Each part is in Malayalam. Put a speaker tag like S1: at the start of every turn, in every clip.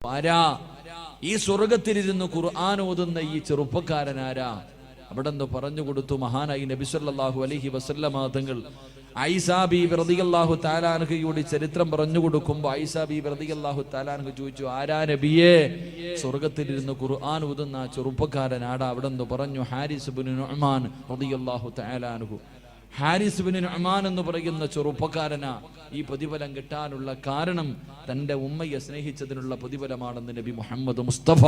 S1: ആരാ ഈ സ്വർഗത്തിലിരുന്ന് ഖുർആൻ ഓതുന്ന ഈ ചെറുപ്പക്കാരനാരാ? അവിടെ നിന്ന് പറഞ്ഞു കൊടുത്തു മഹാനായി നബി സല്ലല്ലാഹു അലൈഹി വസല്ലമ തങ്ങൾ. ആയിഷ ബീബി റളിയല്ലാഹു തആല അൻഹയുടെ ചരിത്രം പറഞ്ഞു കൊടുക്കുമ്പോൾ ആയിഷ ബീബി റളിയല്ലാഹു തആല അൻഹ ചോദിച്ചു, ആരാ നബിയേ സ്വർഗത്തിലിരുന്ന് ഖുർആൻ ഓതുന്ന ചെറുപ്പക്കാരനാടാ? അവിടെ നിന്ന് പറഞ്ഞു, ഹാരിസ് ഇബ്നു നുഅ്മാൻ റളിയല്ലാഹു തആല അൻഹു. ഹാരിസ് ഇബ്നു നുഅ്മാൻ എന്ന് പറയുന്ന ചെറുപ്പക്കാരനാ ഈ പ്രതിഫലം കിട്ടാനുള്ള കാരണം തന്റെ ഉമ്മയെ സ്നേഹിച്ചതിനുള്ള പ്രതിഫലമാണെന്ന് നബി മുഹമ്മദ് മുസ്തഫ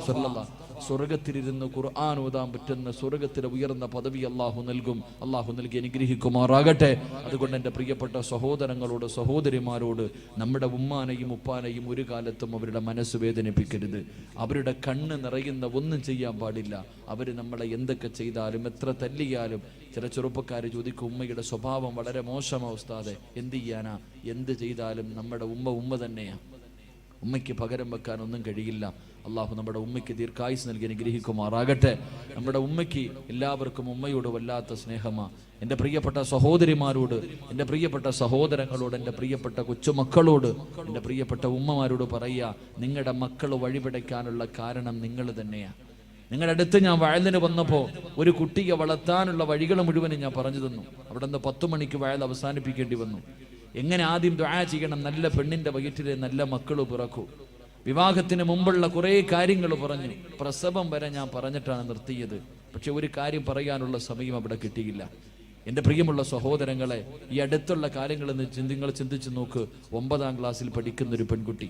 S1: സല്ലല്ലാഹു. സ്വർഗത്തിലിരുന്ന് ഖുർആൻ ഓതാൻ പറ്റുന്ന സ്വർഗത്തിലെ ഉയർന്ന പദവി അള്ളാഹു നൽകും. അള്ളാഹു നൽകി അനുഗ്രഹിക്കുമാറാകട്ടെ. അതുകൊണ്ട് എൻ്റെ പ്രിയപ്പെട്ട സഹോദരങ്ങളോട് സഹോദരിമാരോട് നമ്മുടെ ഉമ്മാനെയും ഉപ്പാനെയും ഒരു കാലത്തും അവരുടെ മനസ്സ് വേദനിപ്പിക്കരുത്. അവരുടെ കണ്ണ് നിറയുന്ന ഒന്നും ചെയ്യാൻ പാടില്ല. അവർ നമ്മളെ എന്തൊക്കെ ചെയ്താലും എത്ര തല്ലിയാലും ചില ചെറുപ്പക്കാർ ചോദിക്കും, ഉമ്മയുടെ സ്വഭാവം വളരെ മോശമാ ഉസ്താദെ, എന്ത് ചെയ്യാനാ? എന്ത് ചെയ്താലും നമ്മുടെ ഉമ്മ തന്നെയാണ്. ഉമ്മയ്ക്ക് പകരം വെക്കാൻ ഒന്നും കഴിയില്ല. അള്ളാഹു നമ്മുടെ ഉമ്മയ്ക്ക് ദീർഘായുസ് നൽകി അനുഗ്രഹിക്കുമാറാകട്ടെ. നമ്മുടെ ഉമ്മയ്ക്ക് എല്ലാവർക്കും ഉമ്മയോട് വല്ലാത്ത സ്നേഹമാ. എൻ്റെ പ്രിയപ്പെട്ട സഹോദരിമാരോട്, എൻ്റെ പ്രിയപ്പെട്ട സഹോദരങ്ങളോട്, എൻ്റെ പ്രിയപ്പെട്ട കൊച്ചുമക്കളോട്, എൻ്റെ പ്രിയപ്പെട്ട ഉമ്മമാരോട് പറയുക, നിങ്ങളുടെ മക്കൾ വഴിപിടയ്ക്കാനുള്ള കാരണം നിങ്ങൾ തന്നെയാണ്. നിങ്ങളുടെ അടുത്ത് ഞാൻ വയലിന് വന്നപ്പോൾ ഒരു കുട്ടിയെ വളർത്താനുള്ള വഴികൾ മുഴുവനും ഞാൻ പറഞ്ഞു തന്നു. അവിടെ നിന്ന് 10 മണിക്ക് വയൽ അവസാനിപ്പിക്കേണ്ടി വന്നു. എങ്ങനെ ആദ്യം ദുആ ചെയ്യണം, നല്ല പെണ്ണിന്റെ വയറ്റിലെ നല്ല മക്കൾ പിറക്കൂ. വിവാഹത്തിന് മുമ്പുള്ള കുറേ കാര്യങ്ങൾ പറഞ്ഞു. പ്രസവം വരെ ഞാൻ പറഞ്ഞിട്ടാണ് നിർത്തിയത്. പക്ഷെ ഒരു കാര്യം പറയാനുള്ള സമയം അവിടെ കിട്ടിയില്ല. എൻ്റെ പ്രിയമുള്ള സഹോദരങ്ങളെ, ഈ അടുത്തുള്ള കാര്യങ്ങൾ നിങ്ങൾ ചിന്തിച്ചു നോക്ക്. 9ാം ക്ലാസ്സിൽ പഠിക്കുന്ന ഒരു പെൺകുട്ടി,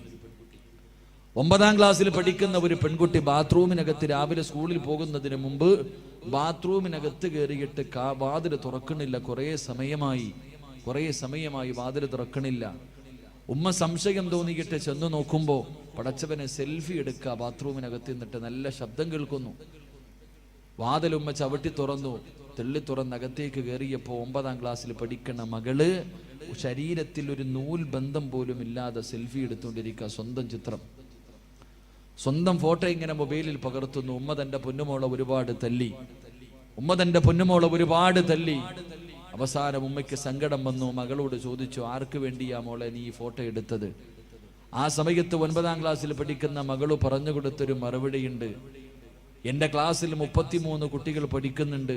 S1: 9ാം ക്ലാസ്സിൽ പഠിക്കുന്ന ഒരു പെൺകുട്ടി ബാത്റൂമിനകത്ത് രാവിലെ സ്കൂളിൽ പോകുന്നതിന് മുമ്പ് ബാത്റൂമിനകത്ത് കയറിയിട്ട് വാതിൽ തുറക്കണില്ല. കുറേ സമയമായി വാതിൽ തുറക്കണില്ല. ഉമ്മ സംശയം തോന്നിയിട്ട് ചെന്ന് നോക്കുമ്പോൾ പടച്ചവനെ സെൽഫി എടുക്കുക ബാത്റൂമിനകത്ത് നിന്നിട്ട് നല്ല ശബ്ദം കേൾക്കുന്നു. വാതിൽ ഉമ്മ ചവിട്ടി തുറന്നു. തെള്ളി തുറന്നകത്തേക്ക് കയറിയപ്പോൾ 9ാം ക്ലാസ്സിൽ പഠിക്കുന്ന മകള് ശരീരത്തിൽ ഒരു നൂൽ ബന്ധം പോലും ഇല്ലാതെ സെൽഫി എടുത്തുകൊണ്ടിരിക്കുക. സ്വന്തം ചിത്രം, സ്വന്തം ഫോട്ടോ ഇങ്ങനെ മൊബൈലിൽ പകർത്തുന്നു. ഉമ്മ തന്റെ പൊന്നുമോളെ ഒരുപാട് തല്ലി. അവസാനം ഉമ്മയ്ക്ക് സങ്കടം വന്നു. മകളോട് ചോദിച്ചു, ആർക്ക് വേണ്ടിയാ മോളെ നീ ഈ ഫോട്ടോ എടുത്തത്? ആ സമയത്ത് 9ാം ക്ലാസ്സിൽ പഠിക്കുന്ന മകള് പറഞ്ഞു കൊടുത്തൊരു മറുപടിയുണ്ട്. എൻ്റെ ക്ലാസ്സിൽ 33 കുട്ടികൾ പഠിക്കുന്നുണ്ട്.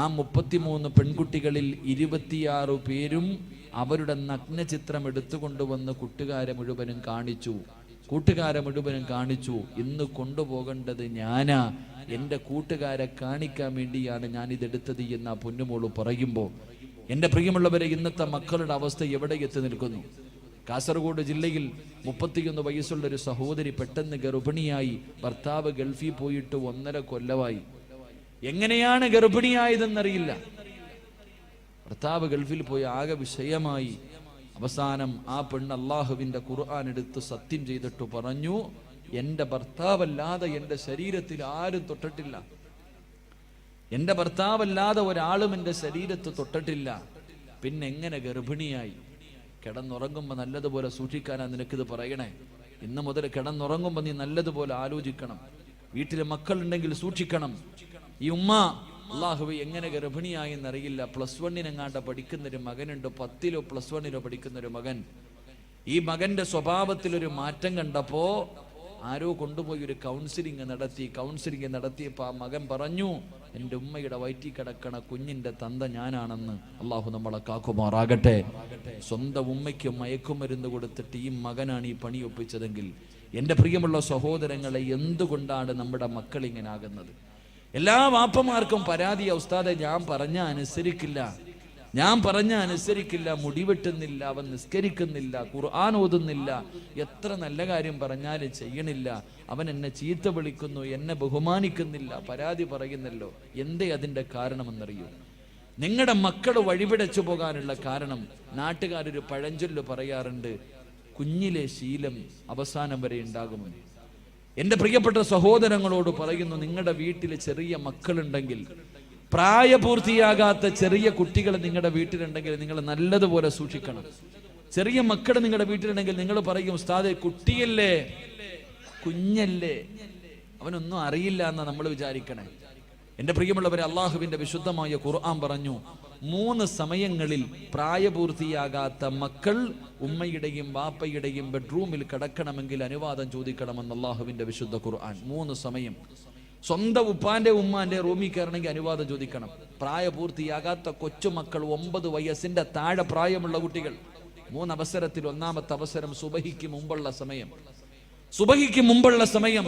S1: ആ 33 പെൺകുട്ടികളിൽ 26 പേരും അവരുടെ നഗ്നചിത്രം എടുത്തുകൊണ്ടുവന്ന് കൂട്ടുകാരെ മുഴുവനും കാണിച്ചു. ഇന്ന് കൊണ്ടുപോകേണ്ടത് ഞാനാ, എൻ്റെ കൂട്ടുകാരെ കാണിക്കാൻ വേണ്ടിയാണ് ഞാൻ ഇതെടുത്തത് എന്ന് ആ പൊന്നുമോള് പറയുമ്പോൾ, എൻ്റെ പ്രിയമുള്ളവരെ, ഇന്നത്തെ മക്കളുടെ അവസ്ഥ എവിടെ എത്തി നിൽക്കുന്നു? കാസർഗോഡ് ജില്ലയിൽ 31 വയസ്സുള്ള ഒരു സഹോദരി പെട്ടെന്ന് ഗർഭിണിയായി. ഭർത്താവ് ഗൾഫിൽ പോയിട്ട് 1.5 കൊല്ലമായി. എങ്ങനെയാണ് ഗർഭിണിയായതെന്നറിയില്ല. ഭർത്താവ് ഗൾഫിൽ പോയി ആകെ വിഷയമായി. അവസാനം ആ പെണ്ണ് അള്ളാഹുവിന്റെ ഖുർആൻ എടുത്ത് സത്യം ചെയ്തിട്ട് പറഞ്ഞു, എൻ്റെ ഭർത്താവല്ലാതെ എൻ്റെ ശരീരത്തിൽ ആരും തൊട്ടിട്ടില്ല. എൻ്റെ ഭർത്താവല്ലാതെ ഒരാളും എൻ്റെ ശരീരത്ത് തൊട്ടിട്ടില്ല. പിന്നെ എങ്ങനെ ഗർഭിണിയായി? കിടന്നുറങ്ങുമ്പോൾ നല്ലതുപോലെ സൂക്ഷിക്കാനാ നിനക്കിത് പറയണേ. ഇന്ന് മുതൽ കിടന്നുറങ്ങുമ്പോൾ നീ നല്ലതുപോലെ ആലോചിക്കണം. വീട്ടിലെ മക്കളുണ്ടെങ്കിൽ സൂക്ഷിക്കണം. ഈ ഉമ്മ അള്ളാഹുവേ എങ്ങനെ ഗർഭിണിയായി എന്നറിയില്ല. +1 പഠിക്കുന്നൊരു മകനുണ്ട്. 10ലോ +1ലോ പഠിക്കുന്നൊരു മകൻ. ഈ മകന്റെ സ്വഭാവത്തിലൊരു മാറ്റം കണ്ടപ്പോ ആരോ കൊണ്ടുപോയി ഒരു കൗൺസിലിംഗ് നടത്തിയപ്പോൾ ആ മകൻ പറഞ്ഞു, എൻ്റെ ഉമ്മയുടെ വയറ്റിൽ കിടക്കണ കുഞ്ഞിന്റെ തന്ത ഞാനാണെന്ന്. അള്ളാഹു നമ്മളെ കാക്കുമാറാകട്ടെ. സ്വന്തം ഉമ്മയ്ക്ക് മയക്കുമരുന്ന് കൊടുത്തിട്ട് ഈ മകനാണ് ഈ പണി ഒപ്പിച്ചതെങ്കിൽ, എൻ്റെ പ്രിയമുള്ള സഹോദരങ്ങളെ, എന്തുകൊണ്ടാണ് നമ്മുടെ മക്കൾ ഇങ്ങനെ ആകുന്നത്? എല്ലാ വാപ്പമാർക്കും പരാതിയാ, ഉസ്താദെ ഞാൻ പറഞ്ഞ അനുസരിക്കില്ല, മുടിവെട്ടുന്നില്ല, അവൻ നിസ്കരിക്കുന്നില്ല, ഖുർആൻ ഓതുന്നില്ല, എത്ര നല്ല കാര്യം പറഞ്ഞാലും ചെയ്യണില്ല, അവൻ എന്നെ ചീത്ത വിളിക്കുന്നു, എന്നെ ബഹുമാനിക്കുന്നില്ല, പരാതി പറയുന്നല്ലോ. എന്തേ അതിൻ്റെ കാരണമെന്നറിയോ? നിങ്ങളുടെ മക്കൾ വഴിപിടച്ചു പോകാനുള്ള കാരണം, നാട്ടുകാരൊരു പഴഞ്ചൊല്ല് പറയാറുണ്ട്, കുഞ്ഞിലെ ശീലം അവസാനം വരെ ഉണ്ടാകുമെന്ന്. എൻ്റെ പ്രിയപ്പെട്ട സഹോദരങ്ങളോട് പറയുന്നു, നിങ്ങളുടെ വീട്ടിൽ ചെറിയ മക്കളുണ്ടെങ്കിൽ, പ്രായപൂർത്തിയാകാത്ത ചെറിയ കുട്ടികൾ നിങ്ങളുടെ വീട്ടിലുണ്ടെങ്കിൽ നിങ്ങൾ നല്ലതുപോലെ സൂക്ഷിക്കണം. ചെറിയ മക്കൾ നിങ്ങളുടെ വീട്ടിലുണ്ടെങ്കിൽ നിങ്ങൾ പറയും, ഉസ്താദേ കുട്ടിയല്ലേ, കുഞ്ഞല്ലേ, അവനൊന്നും അറിയില്ല എന്ന് നമ്മൾ വിചാരിക്കണേ. എൻ്റെ പ്രിയമുള്ളവരെ, അള്ളാഹുവിന്റെ വിശുദ്ധമായ ഖുർആൻ പറഞ്ഞു, 3 സമയങ്ങളിൽ പ്രായപൂർത്തിയാകാത്ത മക്കൾ ഉമ്മയുടെയും വാപ്പയുടെയും ബെഡ്റൂമിൽ കിടക്കണമെങ്കിൽ അനുവാദം ചോദിക്കണമെന്ന് അല്ലാഹുവിന്റെ വിശുദ്ധ ഖുർആൻ. 3 സമയം. സ്വന്തം ഉപ്പാന്റെ ഉമ്മാന്റെ റൂമിൽ കയറണമെങ്കിൽ അനുവാദം ചോദിക്കണം. പ്രായപൂർത്തിയാകാത്ത കൊച്ചുമക്കൾ, 9 വയസ്സിന്റെ താഴെ പ്രായമുള്ള കുട്ടികൾ. 3 അവസരത്തിൽ ഒന്നാമത്തെ അവസരം സുബഹിക്ക് മുമ്പുള്ള സമയം. സുബഹിക്ക് മുമ്പുള്ള സമയം,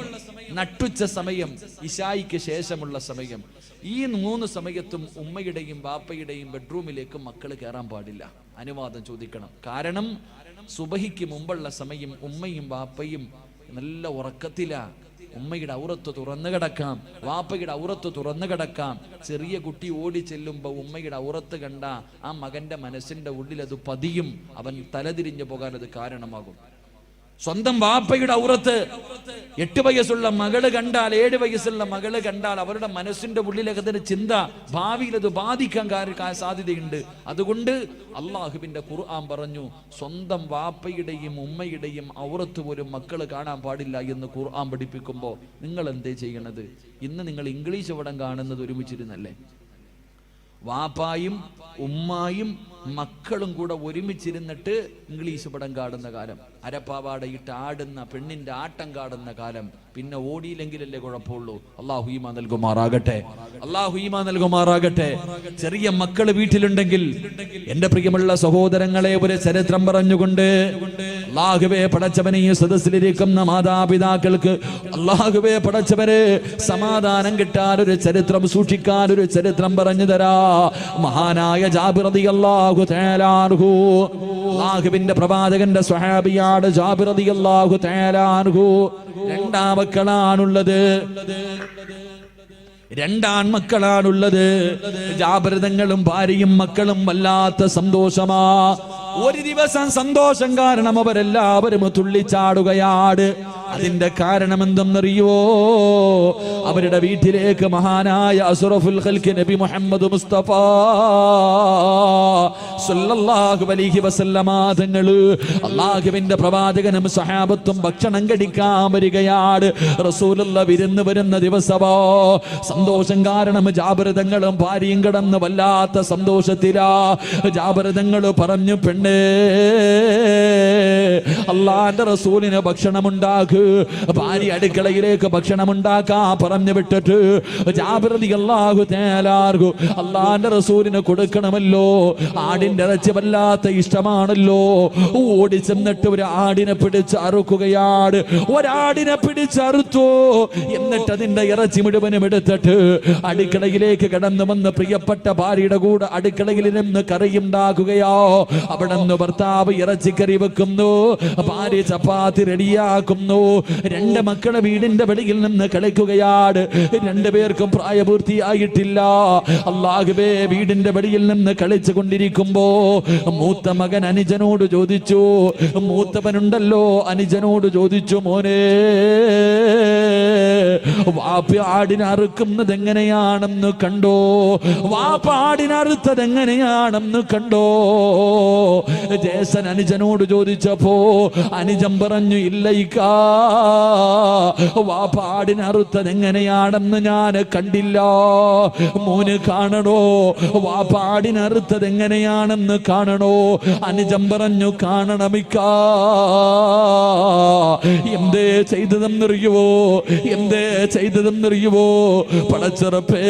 S1: നട്ടുച്ച സമയം, ഇശായിക്ക് ശേഷമുള്ള സമയം. ഈ 3 സമയത്തും ഉമ്മയുടെയും വാപ്പയുടെയും ബെഡ്റൂമിലേക്ക് മക്കൾ കയറാൻ പാടില്ല, അനുവാദം ചോദിക്കണം. കാരണം സുബഹിക്ക് മുമ്പുള്ള സമയം ഉമ്മയും വാപ്പയും നല്ല ഉറക്കത്തിലാ. ഉമ്മയുടെ ഔറത്ത് തുറന്നു കിടക്കാം, വാപ്പയുടെ ഔറത്ത് തുറന്നു കിടക്കാം. ചെറിയ കുട്ടി ഓടി ചെല്ലുമ്പോൾ ഉമ്മയുടെ ഔറത്ത് കണ്ട ആ മകന്റെ മനസ്സിന്റെ ഉള്ളിൽ അത് പതിയും, അവൻ തലതിരിഞ്ഞു പോകാൻ അത് കാരണമാകും. സ്വന്തം വാപ്പയുടെ ഔറത്ത് 8 വയസ്സുള്ള മകള് കണ്ടാൽ, 7 വയസ്സുള്ള മകള് കണ്ടാൽ അവരുടെ മനസ്സിന്റെ ഉള്ളിലേക്ക് അതിന് ചിന്ത, ഭാവിയിൽ അത് ബാധിക്കാൻ സാധ്യതയുണ്ട്. അതുകൊണ്ട് അള്ളാഹുവിന്റെ ഖുർആൻ പറഞ്ഞു, സ്വന്തം വാപ്പയുടെയും ഉമ്മയുടെയും ഔറത്ത് പോലും മക്കള് കാണാൻ പാടില്ല എന്ന് ഖുർആൻ പഠിപ്പിക്കുമ്പോൾ നിങ്ങൾ എന്തേ ചെയ്യണത്? ഇന്ന് നിങ്ങൾ ഇംഗ്ലീഷ് പടം കാണുന്നത് ഒരുമിച്ചിരുന്നല്ലേ? വാപ്പായും ഉമ്മായും മക്കളും കൂടെ ഒരുമിച്ചിരുന്നിട്ട് ഇംഗ്ലീഷ് പടം കാണുന്ന കാലം, അരപ്പാവാടയിട്ട് ആടുന്ന പെണ്ണിന്റെ ആട്ടം കാണുന്ന കാലം. പിന്നെ ഓടിയില്ലെങ്കിലല്ലേ കുഴപ്പമുള്ളൂ. അല്ലാഹു ഈമാൻ നൽകുമാറാകട്ടെ, അല്ലാഹു ഈമാൻ നൽകുമാറാകട്ടെ. ചെറിയ മക്കള് വീട്ടിലുണ്ടെങ്കിൽ എന്റെ പ്രിയമുള്ള സഹോദരങ്ങളെ, ഒരു ചരിത്രം പറഞ്ഞുകൊണ്ട്, അല്ലാഹുവേ പടച്ചവനെ, ഈ സദസ്സിലിരിക്കുന്ന മാതാപിതാക്കൾക്ക് അല്ലാഹുവേ പടച്ചവരെ സമാധാനം കിട്ടാൻ ഒരു ചരിത്രം സൂക്ഷിക്കാൻ ഒരു ചരിത്രം പറഞ്ഞു തരാ. മഹാനായ ജാബിർ റളിയല്ലാഹു തആല അൻഹു, അല്ലാഹുവിന്റെ പ്രവാചകന്റെ സ്വഹാബിയാണ് ജാബിർ റളിയല്ലാഹു തആല അൻഹു. 2 മക്കളാണുള്ളത്, 2 ആൺമക്കളാണുള്ളത്. ജാബിർ തങ്ങളും ഭാര്യയും മക്കളും വല്ലാത്ത സന്തോഷമാ. ഒരു ദിവസം സന്തോഷം കാരണം അവരെല്ലാവരും തുള്ളിച്ചാടുകയാണ്. അതിന്റെ കാരണം എന്തെന്നറിയോ? അവരുടെ വീട്ടിലേക്ക് മഹാനായ അസ്റഫുൽ ഖൽഖ് നബി മുഹമ്മദ് മുസ്തഫ സല്ലല്ലാഹു അലൈഹി വസല്ലമ തങ്ങള്, അല്ലാഹുവിന്റെ പ്രവാചകനും സഹാബത്തും ഭക്ഷണം കഴിക്കാൻ വരികയാണ്. റസൂലുള്ളാഹി വിരുന്ന് വരുന്ന ദിവസമോ, സന്തോഷം കാരണം ജാബിർ തങ്ങളും ഭാര്യയും കിടന്ന് വല്ലാത്ത സന്തോഷത്തിലാ. ജാബിർ തങ്ങൾ പറഞ്ഞു, പെണ്ണേ, അല്ലാഹുവിന്റെ റസൂലിന് ഭക്ഷണമുണ്ടാക്ക്. ഭാര്യ അടുക്കളയിലേക്ക് ഭക്ഷണമുണ്ടാക്കാ പറഞ്ഞു വിട്ടിട്ട് ജാബിർ റളിയല്ലാഹു തആല അൻഹു അല്ലാഹുവിന്റെ റസൂലിന് കൊടുക്കണമല്ലോ. ആടിന്റെ ഇറച്ചി വല്ലാത്ത ഇഷ്ടമാണല്ലോ. ഓടി ചെന്നിട്ട് ഒരു ആടിനെ പിടിച്ച് അറുക്കുകയാണ്. ഒരാടിനെ പിടിച്ചറുത്തു. എന്നിട്ട് അതിന്റെ ഇറച്ചി മുഴുവനും എടുത്തിട്ട് അടുക്കളയിലേക്ക് കടന്നു വന്ന് പ്രിയപ്പെട്ട ഭാര്യയുടെ കൂടെ അടുക്കളയിൽ നിന്ന് കറിയുണ്ടാക്കുകയോ. അവിടെ നിന്ന് ഭർത്താവ് ഇറച്ചിക്കറി വെക്കുന്നു, ഭാര്യ ചപ്പാത്തി റെഡിയാക്കുന്നു. 2 മക്കളെ വീടിന്റെ വെളിയിൽ നിന്ന് കളിക്കുകയാണ്. 2 പേർക്കും പ്രായപൂർത്തിയായിട്ടില്ല. അല്ലാഹുവേ, വീടിന്റെ വെളിയിൽ നിന്ന് കളിച്ചു കൊണ്ടിരിക്കുമ്പോ മൂത്ത മകൻ അനുജനോട് ചോദിച്ചു, മൂത്തവനുണ്ടല്ലോ, അനുജനോട് ചോദിച്ചു, മോനെ, വാപ്പ ആടിനെ അറുക്കുന്നത് എങ്ങനെയാണെന്ന് കണ്ടോ? വാപ്പ ആടിനെ അറുത്തത് എങ്ങനെയാണെന്ന് കണ്ടോ? ജേസൻ അനുജനോട് ചോദിച്ചപ്പോ അനുജൻ പറഞ്ഞു, ഇല്ലയിക്കാ, വാപ്പ ആടിനെ അറുത്തത് എങ്ങനെയാണെന്ന് ഞാൻ കണ്ടില്ല. മോന് കാണണോ? വാപ്പ ആടിനെ അറുത്തത് എങ്ങനെയാണെന്ന് കാണണോ? അനുജൻ പറഞ്ഞു, കാണണമിക്കാ. എന്തേ ചെയ്തതെന്നറിയുവോ? എന്തേ ചെയ്തതെന്നറിയുവോ? പടച്ചറപ്പേ,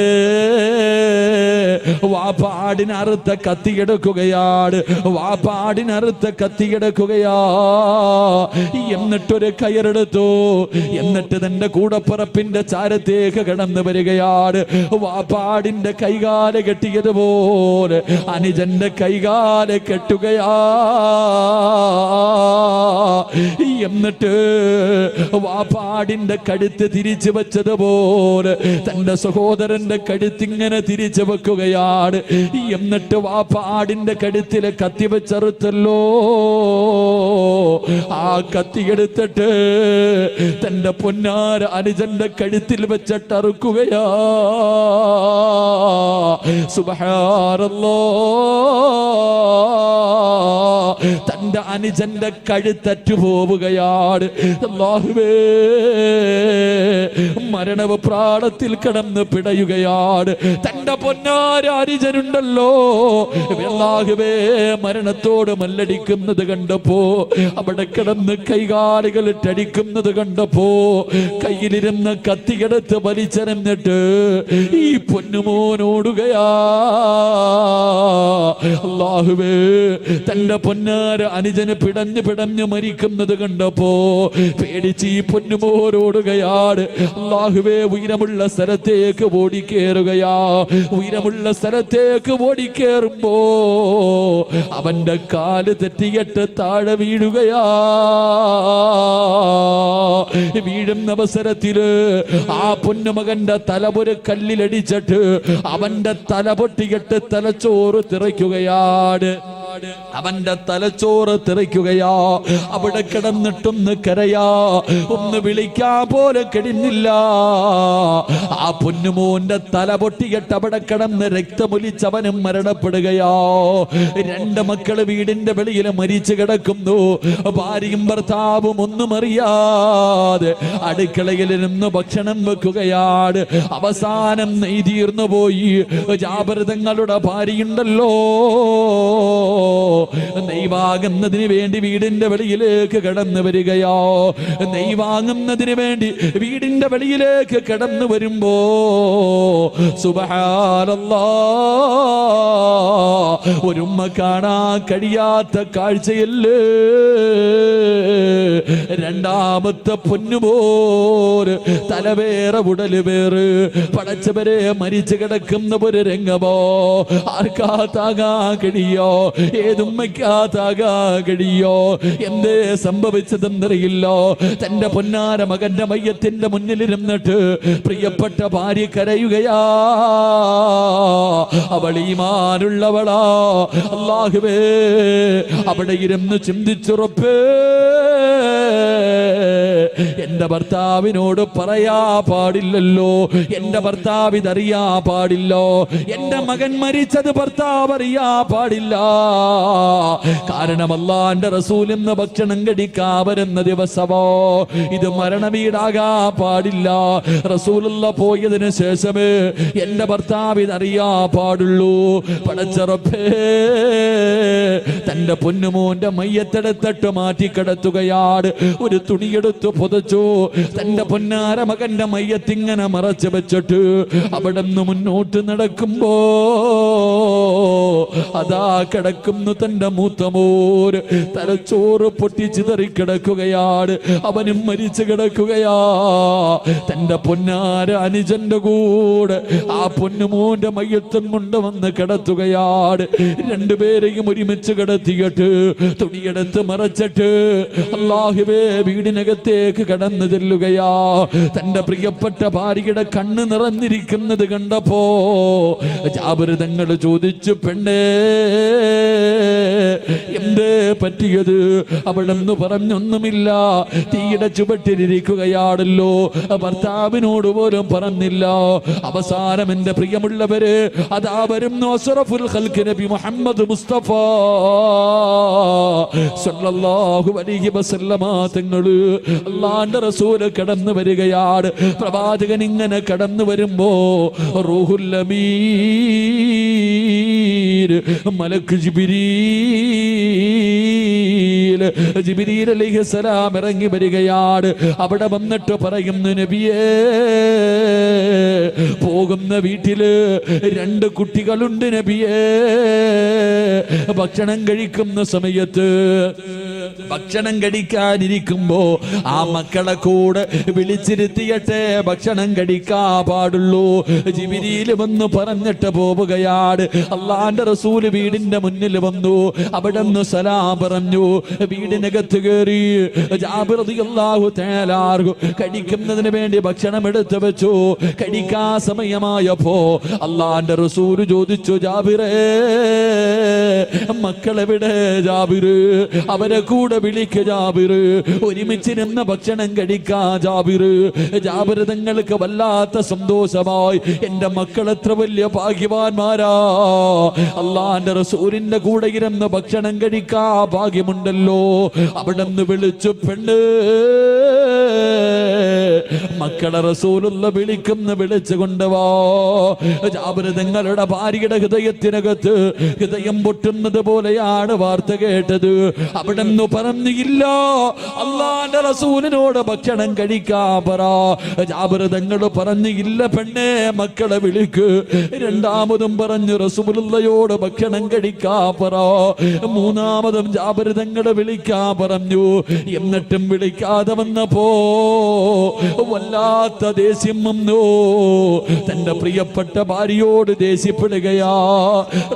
S1: വാപ്പ ആടിനെ അറുത്ത കത്തിയെടുക്കുകയാണ്. വാപ്പ ആടിനെ അറുത്ത കത്തിയെടുക്കുകയാ. എന്നിട്ടൊരു കയറെടുത്തു. എന്നിട്ട് തന്റെ കൂടപ്പറപ്പിന്റെ ചാരത്തേക്ക് കടന്നു വരികയാണ്. വാപ്പാടിന്റെ കൈകാല് കെട്ടിയതുപോലെ അനുജന്റെ കൈകാല് കെട്ടുകയാ. എന്നിട്ട് വാപ്പാടിന്റെ കഴുത്ത് തിരിച്ചു വെച്ചതുപോലെ തന്റെ സഹോദരന്റെ കഴുത്തിങ്ങനെ തിരിച്ചു വെക്കുകയാണ്. എന്നിട്ട് വാപ്പാടിന്റെ കഴുത്തിലെ കത്തി വെച്ചറുത്തല്ലോ. ആ കത്തിയെടുത്തിട്ട് തന്റെ പൊന്നാര അനുജന്റെ കഴുത്തിൽ വെച്ചിട്ടറുക്കുകയാ. സുബ്ഹാനല്ലാഹ്. തന്റെ അനുജന്റെ കഴുത്തറ്റു പോവുകയാണ്. അല്ലാഹുവേ, മരണവ് പ്രാണത്തിൽ കിടന്ന് പിടയുകയാണ്. തന്റെ പൊന്നാര അനുജനുണ്ടല്ലോ അല്ലാഹുവേ മരണത്തോട് മല്ലടിക്കുന്നത് കണ്ടപ്പോ, അവിടെ കിടന്ന് കൈകാലുകൾ ഇട്ടടിക്കുന്നത് കണ്ടപ്പോ കയ്യിലിരുന്ന കത്തിയെടുത്ത് വലിച്ചെറിഞ്ഞിട്ട് ഈ പൊന്നുമോനോടുകയാ. അല്ലാഹുവേ തന്റെ പൊന്നാര അനുജന് പിടഞ്ഞു മരിക്കുന്നത് കണ്ടപ്പോ പേടിച്ച് ഈ പൊന്നുമോനോടുകയാണ്. അല്ലാഹുവേ ഉയരമുള്ള സ്ഥലത്തേക്ക് ഓടിക്കേറുകയാ. ഉയരമുള്ള സ്ഥലത്തേക്ക് ഓടിക്കേറുമ്പോ അവന്റെ കാല് തെറ്റിയിട്ട് താഴെ വീഴുകയാ. വീഴുന്ന അവസരത്തില് ആ പൊന്നുമകന്റെ തലപൊരു കല്ലിലടിച്ചിട്ട് അവന്റെ തല പൊട്ടിയിട്ട് തലച്ചോറ് തിറയ്ക്കുകയാണ്. അവന്റെ തലച്ചോറ് തെറിക്കുകയാ. അവിടെ കിടന്നിട്ടൊന്ന് കരയാ, ഒന്ന് വിളിക്കാൻ പോലെ കഴിഞ്ഞില്ല. ആ പൊന്നുമോന്റെ തല പൊട്ടിയിട്ട് അവിടെ കിടന്ന് രക്തമൊലിച്ചവനും മരണപ്പെടുകയാ. രണ്ട് മക്കള് വീടിന്റെ വെളിയിൽ മരിച്ചു കിടക്കുന്നു. ഭാര്യയും ഭർത്താവും ഒന്നും അറിയാതെ അടുക്കളയിൽ നിന്ന് ഭക്ഷണം വെക്കുകയാണ്. അവസാനം നെയ്തീർന്നു പോയി. ജാബിർതങ്ങളുടെ ഭാര്യയുണ്ടല്ലോ, നെയ്വാങ്ങുന്നതിന് വേണ്ടി വീടിന്റെ വെളിയിലേക്ക് കടന്നു വരികയോ. നെയ്വാങ്ങുന്നതിന് വേണ്ടി വീടിന്റെ വെളിയിലേക്ക് കടന്നു വരുമ്പോ സുബ്ഹാനല്ലാഹ്, ഒരുമ്മ കാണാൻ കഴിയാത്ത കാഴ്ചയല്ലേ. രണ്ടാമത്തെ പൊന്നുപോര് തലവേറെ ഉടല് വേറ് പടച്ചവരെ മരിച്ചു കിടക്കുന്ന ഒരു രംഗമോ ആർക്കാ താങ്ങാൻ കഴിയോ? ഏതുമ്മയ്ക്കാതാകാ കഴിയോ? എന്തേ സംഭവിച്ചതെന്നറിയില്ലോ. തന്റെ പൊന്നാര മകന്റെ മയ്യത്തിന്റെ മുന്നിലിരുന്നിട്ട് പ്രിയപ്പെട്ട ഭാര്യ കരയുകയാ. അവൾ ഈമാനുള്ളവളാ. അല്ലാഹുവേ അവിടെ ഇരുന്ന് ചിന്തിച്ചുറപ്പേ, എന്റെ ഭർത്താവിനോട് പറയാ പാടില്ലല്ലോ, എന്റെ ഭർത്താവ് ഇതറിയാ പാടില്ലോ, എന്റെ മകൻ മരിച്ചത് ഭർത്താവ് അറിയാ പാടില്ല. കാരണം അല്ലാഹുവിന്റെ റസൂൽ ഇന്ന് ഭക്ഷണം കഴിക്കാൻ വരുന്ന ദിവസമോ ഇത് മരണവീടാകാ പാടില്ല. റസൂലുള്ള പോയതിനു ശേഷമേ എന്റെ ഭർത്താവ് ഇതറിയാ പാടുള്ളൂ. പടച്ചറപ്പേ തന്റെ പൊന്നുമോന്റെ മയ്യത്തെടുത്തിട്ട് മാറ്റിക്കിടത്തുകയാണ്. ഒരു തുണിയെടുത്ത് പുതച്ചു. തന്റെ പൊന്നാര മകന്റെ മയ്യത്തിങ്ങനെ മറച്ചു വെച്ചിട്ട് അവിടെ നിന്ന് മുന്നോട്ട് നടക്കുമ്പോ അതാ കിടക്കുന്നു തന്റെ മൂത്തമോര്. തലച്ചോറ് പൊട്ടി ചിതറി കിടക്കുകയാണ്. അവനും മരിച്ചു കിടക്കുകയാ. തന്റെ പൊന്നാര അനുജന്റെ കൂടെ ആ പൊന്നുമോന്റെ മയ്യത്തും കൊണ്ടുവന്ന് കിടത്തുകയാണ്. രണ്ടുപേരെയും ഒരുമിച്ച് കിടത്തിയിട്ട് തുണിയെടുത്ത് മറച്ചിട്ട് അല്ലാഹുവേ വീടിനകത്തേക്ക് കടന്നു ചെല്ലുകയാ. തന്റെ പ്രിയപ്പെട്ട ഭാര്യയുടെ കണ്ണ് നിറഞ്ഞിരിക്കുന്നത് കണ്ടപ്പോ ജാബിർ തങ്ങൾ ചോദിച്ചു, പെണ്ണേ എന്തേ പറ്റിയത്? അവിടെന്ന് പറഞ്ഞൊന്നുമില്ല, തീയുടെ ചുവട്ടിലിരിക്കുകയാണല്ലോ, ഭർത്താവിനോട് പോലും പറഞ്ഞില്ല. അവസാനം എന്റെ പ്രിയമുള്ളവര് അതാ വരുന്നു അസ്റഫുൽ ഖൽഖ് നബി മുഹമ്മദ് മുസ്തഫ സല്ലല്ലാഹു അലൈഹി വസല്ലമ തങ്ങള് അല്ലാഹുവിന്റെ റസൂല് കടന്നു വരികയാണ്. പ്രവാചകൻ ഇങ്ങനെ കടന്നു വരുമ്പോ റൂഹുൽ അമീൻ മലക്ക് ജിബ്രീൽ അലൈഹിസ്സലാം ഇറങ്ങി വരികയാണ്. അവിടെ വന്നിട്ട് പറയുന്നു, നബിയേ പോകുന്ന വീട്ടില് 2 കുട്ടികളുണ്ട് നബിയേ. ഭക്ഷണം കഴിക്കുന്ന സമയത്ത് ഭക്ഷണം കഴിക്കാനിരിക്കുമ്പോ ആ മക്കളെ കൂടെ വിളിച്ചിരുത്തിയട്ടെ ഭക്ഷണം കഴിക്കാൻ പാടുള്ളൂ. ജിബ്രീൽ വന്ന് പറഞ്ഞിട്ട് പോവുകയാണ്. അല്ലാഹുവിന്റെ റസൂല് വീടിന്റെ മുന്നിൽ വന്നു. അവിടെ നിന്ന് സലാം പറഞ്ഞു. വീടിനകത്ത് കയറി ജാബിർ റളിയല്ലാഹു തആല കഴിക്കുന്നതിന് വേണ്ടി ഭക്ഷണം എടുത്തു വെച്ചു. കഴിക്കാൻ സമയമായപ്പോ അല്ലാഹുവിന്റെ റസൂല് ചോദിച്ചു, ജാബിറേ മക്കളെവിടെ? ജാബിറ് അവരെ കൂടെ വിളിക്ക്. ജാബിറ് ഒരുമിച്ചിരുന്ന് ഭക്ഷണം കഴിക്കാ. ജാബിർ തങ്ങൾക്ക് വല്ലാത്ത സന്തോഷമായി. എന്റെ മക്കൾ എത്ര വലിയ ഭാഗ്യവാന്മാരാ, അല്ലാഹുവിന്റെ റസൂലിന്റെ കൂടെ ഇരുന്ന് ഭക്ഷണം കഴിക്കാ ഭാഗ്യമുണ്ടല്ലോ. അവിടെ നിന്ന് വിളിച്ചു, പെണ്ണ് മക്കളെ റസൂലുള്ള വിളിച്ചുകൊണ്ടുവാ. ജാബിർ തങ്ങളുടെ ഭാര്യയുടെ ഹൃദയത്തിനകത്ത് ഹൃദയം പൊട്ടുന്നത് പോലെയാണ് വാർത്ത കേട്ടത്. അവിടെ നിന്ന് പറഞ്ഞില്ല, അള്ളാന്റെ റസൂലിനോട് ഭക്ഷണം കഴിക്കാൻ പറ. ജാബിർ തങ്ങൾ പറഞ്ഞില്ല, പെണ്ണെ മക്കളെ വിളിക്ക്. രണ്ടാമതും പറഞ്ഞു, റസൂലുള്ളയോട് ഭക്ഷണം കഴിക്കാൻ പറ. മൂന്നാമതും ജാബിർ തങ്ങളെ വിളിക്കാൻ പറഞ്ഞു. എന്നിട്ടും വിളിക്കാതെ വന്നപ്പോ വല്ലാത്ത ദേഷ്യം വന്നു. തന്റെ പ്രിയപ്പെട്ട ഭാര്യയോട് ദേഷ്യപ്പെടുകയാ.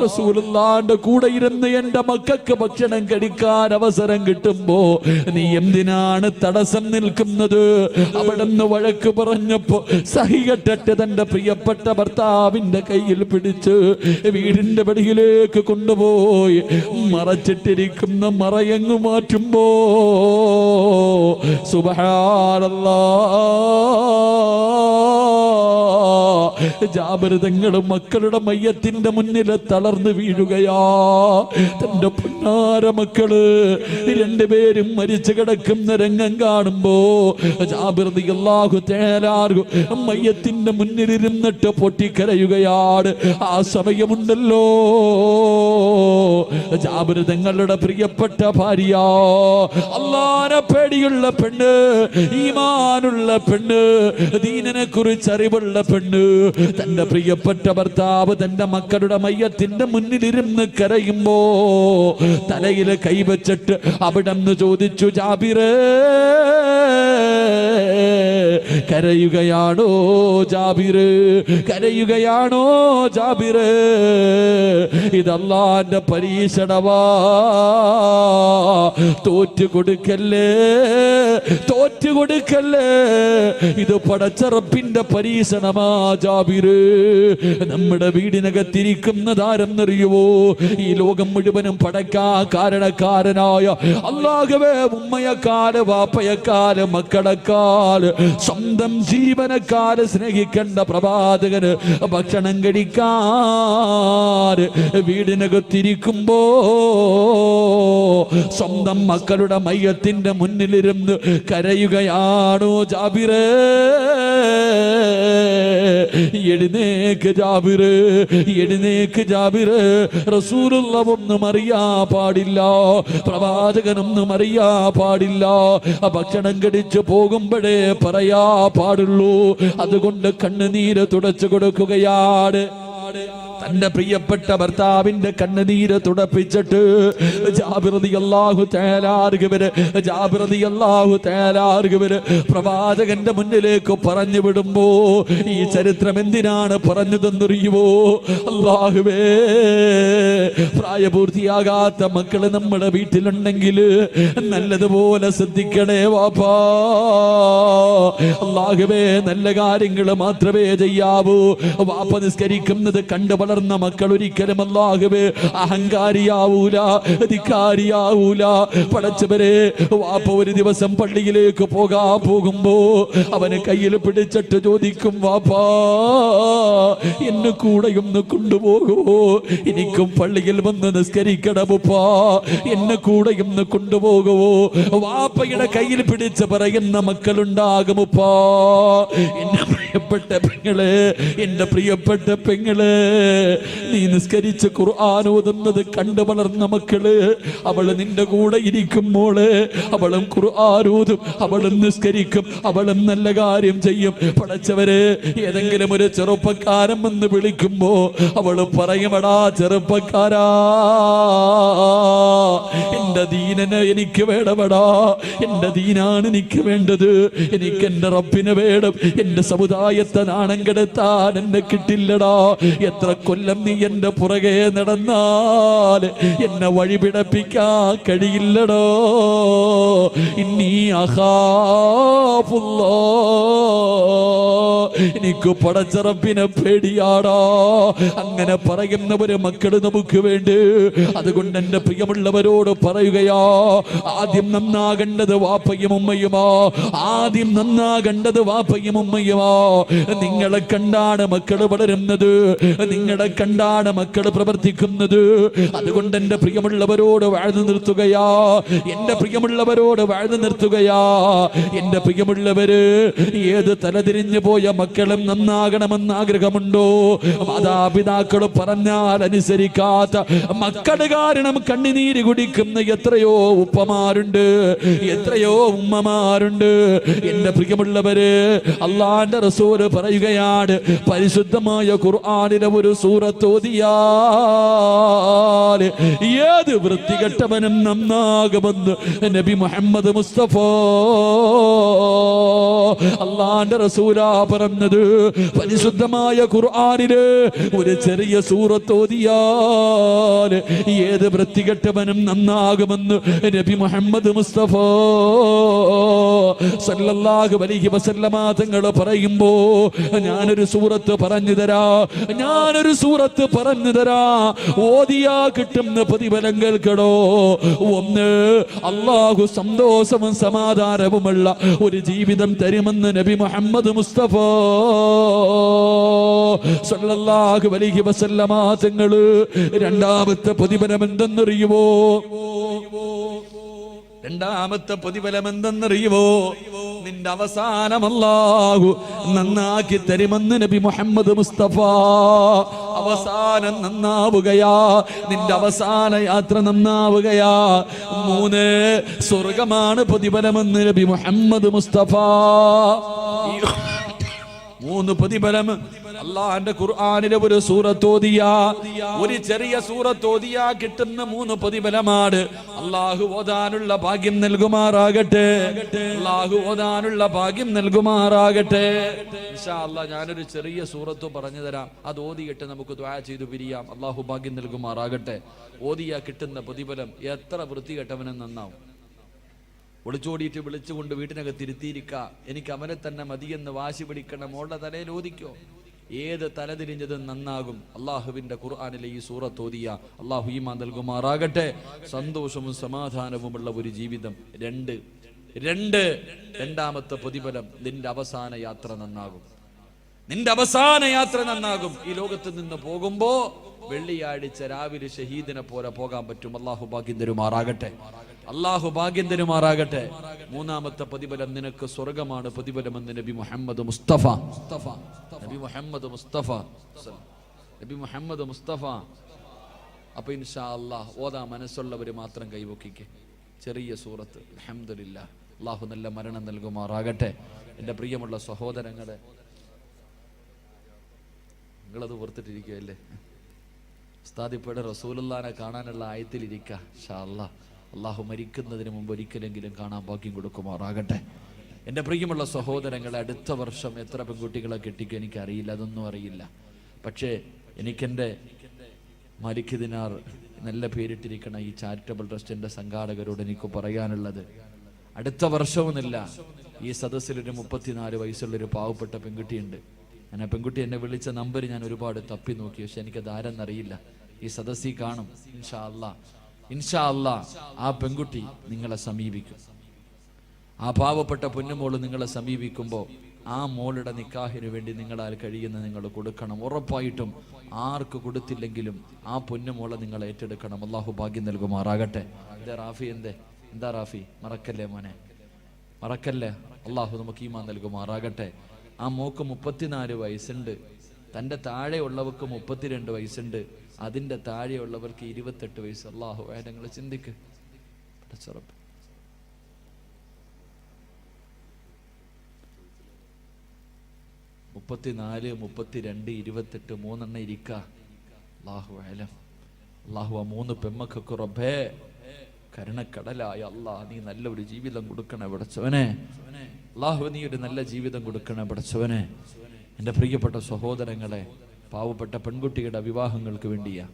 S1: റസൂലുള്ളാന്റെ കൂടെ ഇരുന്ന് എന്റെ മക്കൾക്ക് ഭക്ഷണം കഴിക്കാൻ അവസരം കിട്ടുമ്പോ നീ എന്തിനാണ് തടസ്സം നിൽക്കുന്നത്? അവിടെ നിന്ന് വഴക്ക് പറഞ്ഞപ്പോ സഹികെട്ടിട്ട് തന്റെ പ്രിയപ്പെട്ട ഭർത്താവിന്റെ കയ്യിൽ പിടിച്ച് വീടിന്റെ വെളിയിലേക്ക് കൊണ്ടുപോയി മറച്ചിട്ടിരിക്കുന്ന മറയങ്ങ് മാറ്റുമ്പോ സുബ്ഹാനല്ലാഹ്, ജാബിർ തങ്ങൾ മക്കളുടെ മയ്യത്തിന്റെ മുന്നിൽ തളർന്നു വീഴുകയാ. തന്റെ പൊന്നാര മക്കള് രണ്ടുപേരും മരിച്ചു കിടക്കുന്ന രംഗം കാണുമ്പോ ജാബിർ റളിയല്ലാഹു തആല മയ്യത്തിന്റെ മുന്നിലിരുന്നിട്ട് പൊട്ടിക്കരയുകയാണ്. ആ സമയമുണ്ടല്ലോ, ജാബിർ തങ്ങളുടെ പ്രിയപ്പെട്ട ഭാര്യ, അല്ലാഹുവിനെ പേടിയുള്ള പെണ്ണ്, ഈമാനുള്ള പെണ്ണ്, ദീനിനെ കുറിച്ച് അറിവുള്ള പെണ്ണ്, തന്റെ പ്രിയപ്പെട്ട ഭർത്താവ് തന്റെ മക്കളുടെ മയ്യത്തിന്റെ മുന്നിലിരുന്ന് കരയുമ്പോ തലയിൽ കൈവച്ചിട്ട് അവിടെ നിന്ന് ചോദിച്ചു, ജാബിറേ, കരയുകയാണോ ജാബിറ്? കരയുകയാണോ ജാബിറ്? ഇത് അല്ലാഹുവിന്റെ പരീക്ഷണമാ. തോറ്റുകൊടുക്കല്ലേ, തോറ്റുകൊടുക്കല്ലേ. ഇത് പടച്ച റബ്ബിന്റെ പരീക്ഷണമാ ജാബിറ്. നമ്മുടെ വീടിനകത്തിരിക്കുന്നതാരെന്നറിയുവോ? ഈ ലോകം മുഴുവനും പടക്കാൻ കാരണക്കാരനായ അല്ലാഹുവേ, ഉമ്മയെക്കാല്, വാപ്പയെക്കാല്, മക്കളെക്കാല്, സ്വന്തം ജീവനക്കാര് സ്നേഹിക്കേണ്ട പ്രവാചകന് ഭക്ഷണം കഴിക്കാൻ വീടിനകത്തിരിക്കുമ്പോ സ്വന്തം മക്കളുടെ മയ്യത്തിന്റെ മുന്നിലിരുന്ന് കരയുകയാണോ ജാബിറേ? എഴുന്നേക്ക് ജാബിറ്, എഴുന്നേക്ക് ജാബിറ്. റസൂലുള്ള ഒന്നും അറിയാ പാടില്ല, പ്രവാചകനൊന്നും അറിയാ പാടില്ല. ഭക്ഷണം കഴിച്ചു പോകുമ്പോഴേ പറയാ പാടുള്ളൂ. അതുകൊണ്ട് കണ്ണുനീര് തുടച്ചു കൊടുക്കുകയാണ്. തന്റെ പ്രിയപ്പെട്ട ഭർത്താവിന്റെ കണ്ണുനീര് തുടപ്പിച്ചിട്ട് ജാബിർ റളിയല്ലാഹു തആല പ്രവാചകന്റെ മുന്നിലേക്ക് പറഞ്ഞു വിടുമ്പോ ഈ ചരിത്രം എന്തിനാണ് പറഞ്ഞതെന്നറിയുമോ? അല്ലാഹുവേ, പ്രായപൂർത്തിയാകാത്ത മക്കള് നമ്മുടെ വീട്ടിലുണ്ടെങ്കിൽ നല്ലതുപോലെ ശ്രദ്ധിക്കണേ വാപ്പാ. അല്ലാഹുവേ, നല്ല കാര്യങ്ങൾ മാത്രമേ ചെയ്യാവൂ. വാപ്പ നിസ്കരിക്കുന്നത് കണ്ടു വളർന്ന മക്കൾ ഒരിക്കലും അല്ലാഹുവേ അഹങ്കാരിയാവൂല, ധിക്കാരിയാവൂല. പടച്ചവരെ, വാപ്പ ഒരു ദിവസം പള്ളിയിലേക്ക് പോകുമ്പോ അവന് കയ്യിൽ പിടിച്ചിട്ട് ചോദിക്കും, വാപ്പാ എന്നെ കൂടെ ഒന്ന് കൊണ്ടുപോകുമോ? എനിക്കും പള്ളിയിൽ വന്ന് നിസ്കരിക്കണമുപ്പാ, എന്നെ കൂടെ ഒന്ന് കൊണ്ടുപോകുമോ? വാപ്പയുടെ കയ്യിൽ പിടിച്ച് പറയുന്ന മക്കളുണ്ടാകുമുപ്പാ. എന്റെ പ്രിയപ്പെട്ട പെങ്ങളെ, എന്റെ പ്രിയപ്പെട്ട പെങ്ങളെ, നീ നിസ്കരിച്ച് ഖുർആൻ ഓതുന്നത് കണ്ടു വളർന്ന മക്കള്, അവള് നിന്റെ കൂടെ ഇരിക്കുമ്പോള് അവളും ഖുർആൻ ഓതും, അവളും നിസ്കരിക്കും, അവളും നല്ല കാര്യം ചെയ്യും. പടച്ചവര്, ഏതെങ്കിലും ഒരു ചെറുപ്പക്കാരൻ വന്ന് വിളിക്കുമ്പോ അവള് പറയുമടാ ചെറുപ്പക്കാരാ, എന്റെ ദീനനെ എനിക്ക് വേണമടാ, എന്റെ ദീനാണ് എനിക്ക് വേണ്ടത്, എനിക്ക് എന്റെ റബ്ബിനെ വേണം, എന്റെ സമുദായത്തെ നാണം കെടുത്താൻ എന്നെ കിട്ടില്ലടാ. എത്ര കൊല്ലം നീ എന്റെ പുറകെ നടന്നാൽ എന്നെ വഴിപിടപ്പിക്കാൻ കഴിയില്ലടോ. ഇന്നീ അഖാഫുല്ലാ, എനിക്ക് പടച്ച റബ്ബിനെ പേടിയാടാ. അങ്ങനെ പറയുന്നവര് മക്കള് നമുക്ക് വേണ്ടി. അതുകൊണ്ട് എന്റെ പ്രിയമുള്ളവരോട് പറയുകയാ, ആദ്യം നന്നാകേണ്ടത് വാപ്പയും ഉമ്മയുമാ, ആദ്യം നന്നാകേണ്ടത് വാപ്പയും ഉമ്മയുമാ. നിങ്ങളെ കണ്ടാണ് മക്കള് വളരുന്നത്, നിങ്ങളെ നബിയുടെ കണ്ടാണ് മക്കൾ പ്രവർത്തിക്കുന്നത്. അതുകൊണ്ട് എന്റെ പ്രിയമുള്ളവരോട് വാഴ്ന്നു നിർത്തുകയാ, എന്റെ പ്രിയമുള്ളവരോട് വാഴ്ന്നു നിർത്തുകയാ. എന്റെ പ്രിയമുള്ളവര്, ഏത് തലതിരിഞ്ഞു പോയ മക്കളും നന്നാകണമെന്ന് ആഗ്രഹമുണ്ടോ? മാതാപിതാക്കൾ പറഞ്ഞാൽ അനുസരിക്കാത്ത മക്കൾ കാരണം കണ്ണുനീര് കുടിക്കുന്ന എത്രയോ ഉപ്പമാരുണ്ട്, എത്രയോ ഉമ്മമാരുണ്ട്. എന്റെ പ്രിയമുള്ളവര്, അള്ളാന്റെ റസൂൽ പറയുകയാണ്, പരിശുദ്ധമായ ഖുർആനിലെ ഒരു സൂറത്ത് ഓതിയാൽ ഏത് വൃത്തികെട്ടവനും നന്നാകുമെന്ന് നബി മുഹമ്മദ് മുസ്തഫ അള്ളാന്റെ റസൂലാ പറഞ്ഞത്. പരിശുദ്ധമായ ഖുർആനിലെ ഒരു ചെറിയ സൂറത്ത് ഓതിയാൽ ഏത് വൃത്തികെട്ടവനും നന്നാകുമെന്ന് നബി മുഹമ്മദ് മുസ്തഫ സല്ലല്ലാഹു അലൈഹി വസല്ലമ തങ്ങൾ പറയുമ്പോ ഞാനൊരു സൂറത്ത് പറഞ്ഞു തരാ, ഞാനൊരു സൂറത്ത് പറഞ്ഞു തരാ. ഓതിയാ കിട്ടുന്ന പ്രതിഫലം കേൾക്കടോ. ഒന്ന്, അള്ളാഹു സന്തോഷവും സമാധാനവുമുള്ള ഒരു ജീവിതം തരുമെന്ന് നബി മുഹമ്മദ് മുസ്തഫ സല്ലല്ലാഹു അലൈഹി വസല്ലമ തങ്ങൾ. രണ്ടാമത്തെ പ്രതിഫലം എന്തെന്നറിയുമോ? രണ്ടാമത്തെ പ്രതിഫലം എന്തെന്നറിയുമോ? നിന്റെ അവസാനം അല്ലാഹു നന്നാക്കി തരുമെന്ന് നബി മുഹമ്മദ് മുസ്തഫ. അവസാനം നന്നാവുകയാ, നിന്റെ അവസാന യാത്ര നന്നാവുകയാ. 3, സ്വർഗമാണ് പ്രതിഫലമെന്ന് നബി മുഹമ്മദ് മുസ്തഫ. 3 പ്രതിഫലം അള്ളാന്റെ ഖുർആനിലെ ഒരു സൂറത്ത് ഓതിയാ, ഒരു ചെറിയ സൂറത്ത് ഓതിയാ കിട്ടുന്ന 3 പ്രതിഫലമാണ്. അള്ളാഹു ഓതാനുള്ള ഭാഗ്യം നൽകുമാറാകട്ടെ, അള്ളാഹു ഓതാനുള്ള ഭാഗ്യം നൽകുമാറാകട്ടെ. ഇൻഷാ അല്ലാഹ് ഞാനൊരു ചെറിയ സൂറത്ത് പറഞ്ഞു തരാം, അത് ഓതിയിട്ട് നമുക്ക് ദുആ ചെയ്തു പിരിയാം. അള്ളാഹു ഭാഗ്യം നൽകുമാറാകട്ടെ. ഓതിയാ കിട്ടുന്ന പ്രതിഫലം എത്ര വൃത്തികെട്ടവനും നന്നാവും. ഒളിച്ചോടിയിട്ട് വിളിച്ചുകൊണ്ട് വീട്ടിനകത്ത് ഇരുത്തിയിരിക്ക, എനിക്ക് അവനെ തന്നെ മതിയെന്ന് വാശി പിടിക്കണം, മോളുടെ തലയിൽ ഓദിക്കോ. ഏത് തലതിരിഞ്ഞതും നന്നാകും. അള്ളാഹുവിന്റെ ഖുർആനിലെ ഈ സൂറത്ത് ഓതിയ അള്ളാഹു ഈമാൻ നൽകുമാറാകട്ടെ. സന്തോഷവും സമാധാനവുമുള്ള ഒരു ജീവിതം. 2, രണ്ടാമത്തെ പ്രതിഫലം, നിന്റെ അവസാന യാത്ര നന്നാകും. നിന്റെ അവസാന യാത്ര നന്നാകും. ഈ ലോകത്ത് നിന്ന് പോകുമ്പോ വെള്ളിയാഴ്ച രാവിലെ ഷഹീദിനെ പോലെ പോകാൻ പറ്റും. അള്ളാഹു ഭാഗ്യം തരുമാറാകട്ടെ, അള്ളാഹു ഭാഗ്യം തരുമാറാകട്ടെ. 3ാമത്തെ പ്രതിഫലം, നിനക്ക് സ്വർഗമാണ് പ്രതിഫലമെന്ന് നബി മുഹമ്മദ് മുസ്തഫ. നബി മുഹമ്മദ് മുസ്തഫ, നബി മുഹമ്മദ് മുസ്തഫ. അപ്പൊ ഇൻഷാ അല്ലാഹ് ഓതാ മനസ്സുള്ളവര് മാത്രം കൈവക്കിക്ക്. ചെറിയ സൂറത്ത്. അൽഹംദുലില്ലാഹ്. അള്ളാഹു നല്ല മരണം നൽകുമാറാകട്ടെ. എൻ്റെ പ്രിയമുള്ള സഹോദരങ്ങളെ, നിങ്ങളത് ഓർത്തിട്ടിരിക്കുകയല്ലേ? ഉസ്താദിപ്പയുടെ റസൂലുള്ളാഹിനെ കാണാനുള്ള ആയത്തിലിരിക്കുക. ഇൻഷാ അല്ലാഹ് അള്ളാഹു മരിക്കുന്നതിന് മുമ്പ് ഒരിക്കലെങ്കിലും കാണാൻ ഭാഗ്യം കൊടുക്കുമാറാകട്ടെ. എൻ്റെ പ്രിയമുള്ള സഹോദരങ്ങളെ, അടുത്ത വർഷം എത്ര പെൺകുട്ടികളെ കെട്ടിക്കും എനിക്കറിയില്ല, അതൊന്നും അറിയില്ല. പക്ഷേ എനിക്കെൻ്റെ മാലിക് ദിനാർ നല്ല പേരിട്ടിരിക്കണ ഈ ചാരിറ്റബിൾ ട്രസ്റ്റിൻ്റെ സംഘാടകരോട് എനിക്ക് പറയാനുള്ളത്, അടുത്ത വർഷവുമില്ല ഈ സദസ്സിലൊരു 34 വയസ്സുള്ളൊരു പാവപ്പെട്ട പെൺകുട്ടിയുണ്ട്. ഞാൻ ആ പെൺകുട്ടി എന്നെ വിളിച്ച നമ്പർ ഞാൻ ഒരുപാട് തപ്പി നോക്കി, പക്ഷെ എനിക്കത് ആരെന്നറിയില്ല. ഈ സദസ്സിൽ കാണും. ഇൻഷാ അല്ലാ, ഇൻഷാ അല്ലാ ആ പെൺകുട്ടി നിങ്ങളെ സമീപിക്കും. ആ പാവപ്പെട്ട പൊന്നുമോള് നിങ്ങളെ സമീപിക്കുമ്പോൾ ആ മോളുടെ നിക്കാഹിന് വേണ്ടി നിങ്ങളാൽ കഴിയുന്ന നിങ്ങൾ കൊടുക്കണം. ഉറപ്പായിട്ടും ആർക്ക് കൊടുത്തില്ലെങ്കിലും ആ പൊന്നുമോളെ നിങ്ങൾ ഏറ്റെടുക്കണം. അള്ളാഹു ഭാഗ്യം നൽകുമാറാകട്ടെ. റാഫി എന്താ റാഫി, മറക്കല്ലേ മോനെ, മറക്കല്ലേ. അള്ളാഹു നമുക്ക് ഈമാൻ നൽകുമാറാകട്ടെ. ആ മോക്ക് 34 വയസ്സുണ്ട്, തൻ്റെ താഴെയുള്ളവർക്ക് 32 വയസ്സുണ്ട്, അതിൻ്റെ താഴെയുള്ളവർക്ക് 28 വയസ്സ്. അള്ളാഹു നിങ്ങൾ ചിന്തിക്ക്. 34, 32, 28 3 ഇരിക്ക. അള്ളാഹു ആലം. അള്ളാഹു ആ 3 പെമ്മക്കൊക്കെ റബ്ബേ കരുണക്കടലായ അള്ളാഹ് നീ നല്ലൊരു ജീവിതം കൊടുക്കണേ പടച്ചവനെ. അള്ളാഹു നീ ഒരു നല്ല ജീവിതം കൊടുക്കണേ പടച്ചവനെ. എൻ്റെ പ്രിയപ്പെട്ട സഹോദരങ്ങളെ, പാവപ്പെട്ട പെൺകുട്ടികളുടെ വിവാഹങ്ങൾക്ക് വേണ്ടിയാ.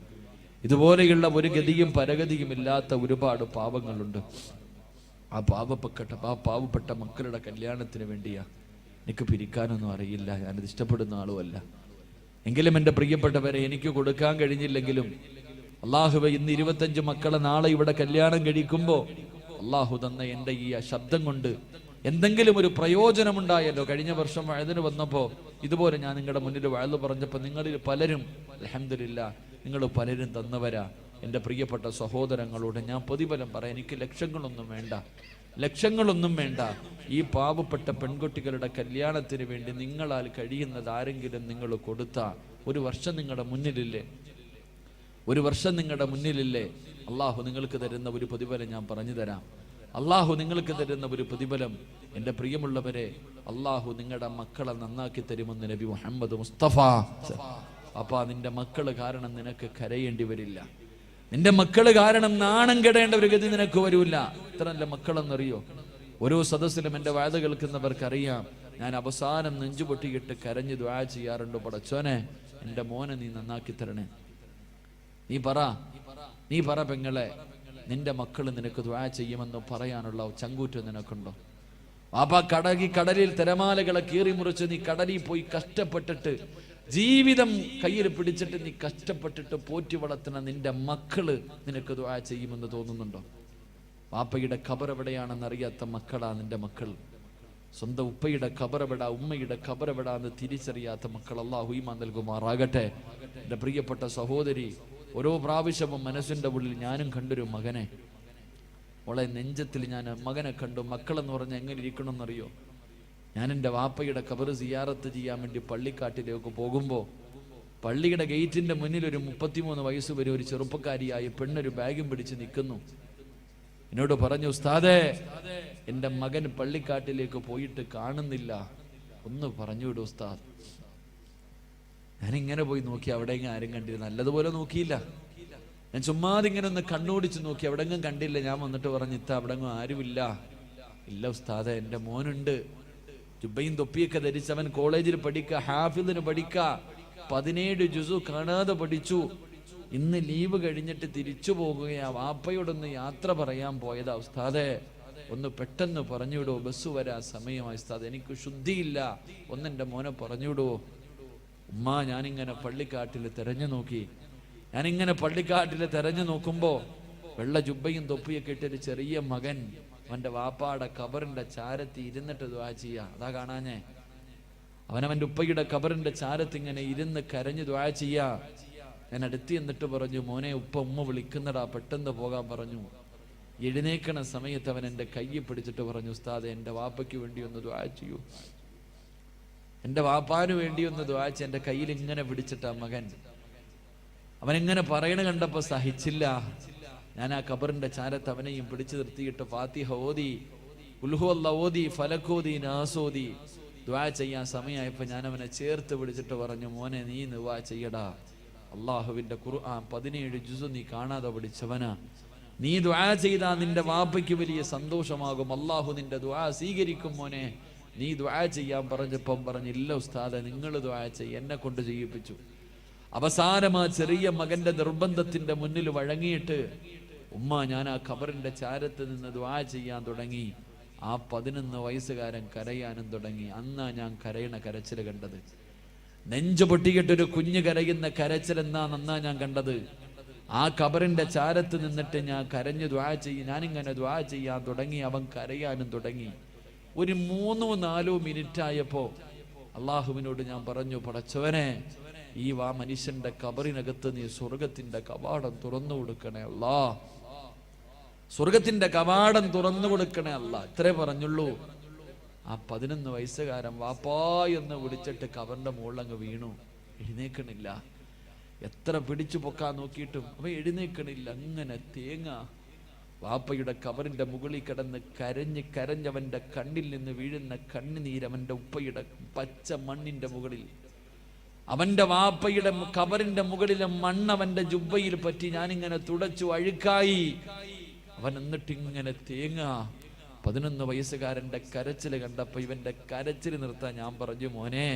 S1: ഇതുപോലെയുള്ള ഒരു ഗതിയും പരഗതിയും ഇല്ലാത്ത ഒരുപാട് പാവങ്ങളുണ്ട്. ആ പാവപ്പെട്ട മക്കളുടെ കല്യാണത്തിന് വേണ്ടിയാ. എനിക്ക് പിരിക്കാനൊന്നും അറിയില്ല, ഞാനിത് ഇഷ്ടപ്പെടുന്ന ആളുമല്ല. എങ്കിലും എൻ്റെ പ്രിയപ്പെട്ടവരെ, എനിക്ക് കൊടുക്കാൻ കഴിഞ്ഞില്ലെങ്കിലും അള്ളാഹുവേ ഇന്ന് 25 മക്കളെ നാളെ ഇവിടെ കല്യാണം കഴിക്കുമ്പോൾ അള്ളാഹു തന്ന എൻ്റെ ഈ ശബ്ദം കൊണ്ട് എന്തെങ്കിലും ഒരു പ്രയോജനമുണ്ടായല്ലോ. കഴിഞ്ഞ വർഷം വഴുതിന് വന്നപ്പോൾ ഇതുപോലെ ഞാൻ നിങ്ങളുടെ മുന്നിൽ വഴുതു പറഞ്ഞപ്പോൾ നിങ്ങളിൽ പലരും അൽഹംദുലില്ലാ നിങ്ങൾ പലരും തന്നവരാ. എൻ്റെ പ്രിയപ്പെട്ട സഹോദരങ്ങളോട് ഞാൻ പ്രതിഫലം പറയാം, എനിക്ക് ലക്ഷങ്ങളൊന്നും വേണ്ട. ഈ പാവപ്പെട്ട പെൺകുട്ടികളുടെ കല്യാണത്തിന് വേണ്ടി നിങ്ങളാൽ കഴിയുന്നത് ആരെങ്കിലും നിങ്ങൾ കൊടുത്താ ഒരു വർഷം നിങ്ങളുടെ മുന്നിലില്ലേ, അള്ളാഹു നിങ്ങൾക്ക് തരുന്ന ഒരു പ്രതിഫലം ഞാൻ പറഞ്ഞു തരാം. അള്ളാഹു നിങ്ങൾക്ക് തരുന്ന ഒരു പ്രതിഫലം എൻ്റെ പ്രിയമുള്ളവരെ, അള്ളാഹു നിങ്ങളുടെ മക്കളെ നന്നാക്കി തരുമെന്ന് നബി മുഹമ്മദ് മുസ്തഫ. അപ്പാ നിന്റെ മക്കള് കാരണം നിനക്ക് കരയേണ്ടി വരില്ല, നിന്റെ മക്കള് കാരണം നാണം കെടേണ്ട ഒരു ഗതി നിനക്ക് വരൂല. ഇത്ര നല്ല മക്കളെന്നറിയോ? ഓരോ സദസ്സിലും എൻ്റെ വാഴ കേൾക്കുന്നവർക്കറിയാം, ഞാൻ അവസാനം നെഞ്ചുപൊട്ടിയിട്ട് കരഞ്ഞ് ദുആ ചെയ്യാറുണ്ട്, പടച്ചോനെ എൻ്റെ മോനെ നീ നന്നാക്കി തരണേ. നീ പറ പെങ്ങളെ, നിന്റെ മക്കൾ നിനക്ക് ദുആ ചെയ്യുമെന്ന് പറയാനുള്ള ചങ്കൂറ്റം നിനക്കുണ്ടോ? വാപ്പാ കടലിൽ തിരമാലകളെ കീറി മുറിച്ച് നീ കടലിൽ പോയി കഷ്ടപ്പെട്ടിട്ട് ജീവിതം കയ്യിൽ പിടിച്ചിട്ട് നീ കഷ്ടപ്പെട്ടിട്ട് പോറ്റി വളർത്തുന്ന നിന്റെ മക്കള് നിനക്ക് ദുആ ചെയ്യുമെന്ന് തോന്നുന്നുണ്ടോ? വാപ്പയുടെ ഖബർ എവിടെയാണെന്ന് അറിയാത്ത മക്കളാ നിന്റെ മക്കൾ. സ്വന്തം ഉപ്പയുടെ ഖബറെവിടാ, ഉമ്മയുടെ ഖബറെവിടാന്ന് തിരിച്ചറിയാത്ത മക്കൾ അല്ലാഹു ഈമാൻ നൽകുമാറാകട്ടെ. എൻ്റെ പ്രിയപ്പെട്ട സഹോദരി, ഓരോ പ്രാവശ്യവും മനസ്സിൻ്റെ ഉള്ളിൽ ഞാനും കണ്ടൊരു മകനെ, ഓളെ നെഞ്ചത്തിൽ ഞാൻ മകനെ കണ്ടു. മക്കളെന്ന് പറഞ്ഞാൽ എങ്ങനെ ഇരിക്കണമെന്നറിയോ? ഞാൻ എൻ്റെ വാപ്പയുടെ ഖബർ സിയാറത്ത് ചെയ്യാൻ വേണ്ടി പള്ളിക്കാട്ടിലേക്ക് പോകുമ്പോൾ പള്ളിയുടെ ഗേറ്റിൻ്റെ മുന്നിൽ ഒരു 33 വയസ്സ് വരെ ഒരു ചെറുപ്പക്കാരിയായ പെണ്ണൊരു ബാഗും പിടിച്ച് നിൽക്കുന്നു. എന്നോട് പറഞ്ഞു, ഉസ്താദേ എൻ്റെ മകൻ പള്ളിക്കാട്ടിലേക്ക് പോയിട്ട് കാണുന്നില്ല, ഒന്ന് പറഞ്ഞു വിടും ഉസ്താദ്. ഞാനിങ്ങനെ പോയി നോക്കി, അവിടെയെങ്കിലും ആരും കണ്ടില്ല. നല്ലതുപോലെ നോക്കിയില്ല, ഞാൻ ചുമ്മാതിങ്ങനെ ഒന്ന് കണ്ണോടിച്ച് നോക്കി, എവിടെങ്ങും കണ്ടില്ല. ഞാൻ വന്നിട്ട് പറഞ്ഞു, ഇത്ത അവിടെങ്ങും ആരുമില്ല. ഇല്ല ഉസ്താദെ, എൻ്റെ മോനുണ്ട്, ജുബയും തൊപ്പിയൊക്കെ ധരിച്ചവൻ കോളേജിൽ പഠിക്കുക, ഹാഫിദിന് പഠിക്കുക, 17 ജുസു കാണാതെ പഠിച്ചു. ഇന്ന് ലീവ് കഴിഞ്ഞിട്ട് തിരിച്ചു പോകുകയാ, വാപ്പയോടൊന്ന് യാത്ര പറയാൻ പോയതാ. ഉസ്താദെ ഒന്ന് പെട്ടെന്ന് പറഞ്ഞുവിടുവോ, ബസ് വരാൻ സമയമായി ഉസ്താദ്, എനിക്ക് ശുദ്ധിയില്ല, ഒന്നെൻ്റെ മോനെ പറഞ്ഞുവിടുവോ? ഉമ്മ, ഞാനിങ്ങനെ പള്ളിക്കാട്ടിൽ തെരഞ്ഞു നോക്കുമ്പോ വെള്ള ജുബയും തൊപ്പിയൊക്കെ ഇട്ടൊരു ചെറിയ മകൻ അവന്റെ വാപ്പാടെ ഖബറിന്റെ ചാരത്ത് ഇരുന്നിട്ട് ദുആ ചെയ്യാ. അതാ കാണാഞ്ഞേ? അവനവന്റെ ഉപ്പയുടെ ഖബറിന്റെ ചാരത്ത് ഇങ്ങനെ ഇരുന്ന് കരഞ്ഞു ദുആ ചെയ്യാ. ഞാൻ അടുത്ത് എന്നിട്ട് പറഞ്ഞു, മോനെ ഉമ്മ വിളിക്കുന്നടാ, പെട്ടെന്ന് പോകാൻ പറഞ്ഞു. എഴുന്നേക്കണ സമയത്ത് അവൻ എൻ്റെ കയ്യിൽ പിടിച്ചിട്ട് പറഞ്ഞു, ഉസ്താദെ എൻ്റെ വാപ്പയ്ക്ക് വേണ്ടി ഒന്ന് ദുആ ചെയ്യൂ, എൻ്റെ വാപ്പാന് വേണ്ടി ഒന്ന് ദുആ ചെയ്യ. എൻ്റെ കയ്യിൽ ഇങ്ങനെ പിടിച്ചിട്ടാ മകൻ. അവനെങ്ങനെ പറയണ കണ്ടപ്പോ സഹിച്ചില്ല. ഞാൻ ആ ഖബറിന്റെ ചാരത്ത് അവനെയും പിടിച്ചു നിർത്തിയിട്ട് ഫാത്തിഹ ഓതി, ഉൽഹു അല്ലാഹ് ഓതി, ഫലക്കോതി, നാസോതി ദുആ ചെയ്യാൻ സമയമായപ്പോ ഞാൻ അവനെ ചേർത്ത് പിടിച്ചിട്ട് പറഞ്ഞു, മോനെ നീ ദുആ ചെയ്യടാ, അള്ളാഹുവിന്റെ ഖുർആൻ 17 ജുസ് നീ കാണാതെ പഠിച്ചവനാ, നീ ദുആ ചെയ്താ നിന്റെ വാപ്പയ്ക്ക് വലിയ സന്തോഷമാകും, അള്ളാഹു നിന്റെ ദുആ സ്വീകരിക്കും, മോനെ നീ ദുആ ചെയ്യാൻ പറഞ്ഞപ്പം പറഞ്ഞില്ല ഉസ്താദെ നിങ്ങൾ ദുആ ചെയ്യ, എന്നെ കൊണ്ട് ചെയ്യിപ്പിച്ചു. അവസാനം ആ ചെറിയ മകന്റെ നിർബന്ധത്തിന്റെ മുന്നിൽ വഴങ്ങിയിട്ട് ഉമ്മ ഞാൻ ആ ഖബറിന്റെ ചാരത്ത് നിന്ന് ദുആ ചെയ്യാൻ തുടങ്ങി. ആ 11 വയസ്സുകാരൻ കരയാനും തുടങ്ങി. അന്നാ ഞാൻ കരയണ കരച്ചിൽ കണ്ടത്. നെഞ്ചു പൊട്ടിയിട്ടൊരു കുഞ്ഞ് കരയുന്ന കരച്ചിൽ എന്നാ ഞാൻ കണ്ടത്. ആ ഖബറിന്റെ ചാരത്ത് നിന്നിട്ട് ഞാൻ കരഞ്ഞു ദുആ ചെയ്യും, ഞാനിങ്ങനെ ദുആ ചെയ്യാൻ തുടങ്ങി. അവൻ കരയാനും തുടങ്ങി. ഒരു 3-4 മിനിറ്റ് ആയപ്പോ അള്ളാഹുവിനോട് ഞാൻ പറഞ്ഞു, പടച്ചവനെ ഈ മനുഷ്യന്റെ ഖബറിനകത്ത് നീ സ്വർഗത്തിന്റെ കവാടം തുറന്നു കൊടുക്കണേ അല്ലാ, സ്വർഗത്തിന്റെ കവാടം തുറന്നു കൊടുക്കണേ അല്ലാ. ഇത്രേ പറഞ്ഞുള്ളൂ. ആ 11 വയസ്സുകാരൻ വാപ്പാ എന്ന് വിളിച്ചിട്ട് ഖബറിന്റെ മുകളിലങ്ങ് വീണു. എഴുന്നേക്കണില്ല. എത്ര പിടിച്ചു പൊക്കാൻ നോക്കിയിട്ടും അവ എഴുന്നേക്കണില്ല. അങ്ങനെ തേങ്ങ വാപ്പയുടെ ഖബറിന്റെ മുകളിൽ കിടന്ന് കരഞ്ഞവന്റെ കണ്ണിൽ നിന്ന് വീഴുന്ന കണ്ണുനീര് അവന്റെ ഉപ്പയുടെ പച്ച മണ്ണിന്റെ മുകളിൽ, അവന്റെ വാപ്പയുടെ ഖബറിന്റെ മുകളിലെ മണ്ണ് അവന്റെ ജുബ്ബയിൽ പറ്റി ഞാനിങ്ങനെ തുടച്ചു അഴുക്കായി. അവൻ എന്നിട്ടിങ്ങനെ തേങ്ങ. 11 വയസ്സുകാരന്റെ കരച്ചില് കണ്ടപ്പോ ഇവന്റെ കരച്ചില് നിർത്താൻ ഞാൻ പറഞ്ഞു, മോനെ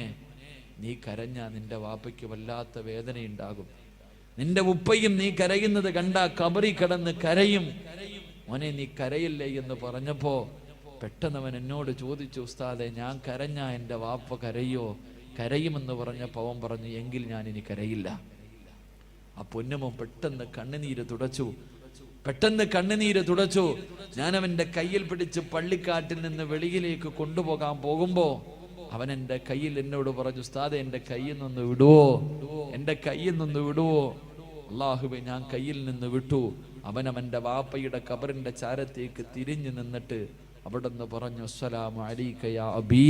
S1: നീ കരഞ്ഞാ നിന്റെ വാപ്പയ്ക്ക് വല്ലാത്ത വേദനയുണ്ടാകും, നിന്റെ ഉപ്പയും നീ കരയുന്നത് കണ്ടാ ഖബറിൽ കിടന്ന് കരയും, മോനെ നീ കരയില്ലേ എന്ന് പറഞ്ഞപ്പോ പെട്ടെന്ന് അവൻ എന്നോട് ചോദിച്ചു, ഉസ്താദെ ഞാൻ കരഞ്ഞാ എൻ്റെ വാപ്പ കരയോ? കരയുമെന്ന് പറഞ്ഞപ്പോൾ അവൻ പറഞ്ഞു, എങ്കിൽ ഞാൻ ഇനി കരയില്ല. ആ പൊന്നുമോൻ പെട്ടെന്ന് കണ്ണുനീര് തുടച്ചു. പെട്ടെന്ന് കണ്ണുനീര് തുടച്ചു. ഞാൻ അവന്റെ കയ്യിൽ പിടിച്ച് പള്ളിക്കാട്ടിൽ നിന്ന് വെളിയിലേക്ക് കൊണ്ടുപോകാൻ പോകുമ്പോ അവൻ എൻ്റെ കയ്യിൽ എന്നോട് പറഞ്ഞു, ഉസ്താദേ എൻ്റെ കയ്യിൽ നിന്ന് വിടുവോ, എൻ്റെ കയ്യിൽ നിന്ന് വിടുവോ. അല്ലാഹുവേ, ഞാൻ കയ്യിൽ നിന്ന് വിട്ടു. അവൻ്റെ വാപ്പയുടെ ഖബറിന്റെ ചാരത്തേക്ക് തിരിഞ്ഞു നിന്നിട്ട് അവിടുന്ന് പറഞ്ഞു, അസ്സലാമു അലൈക യാ അബീ.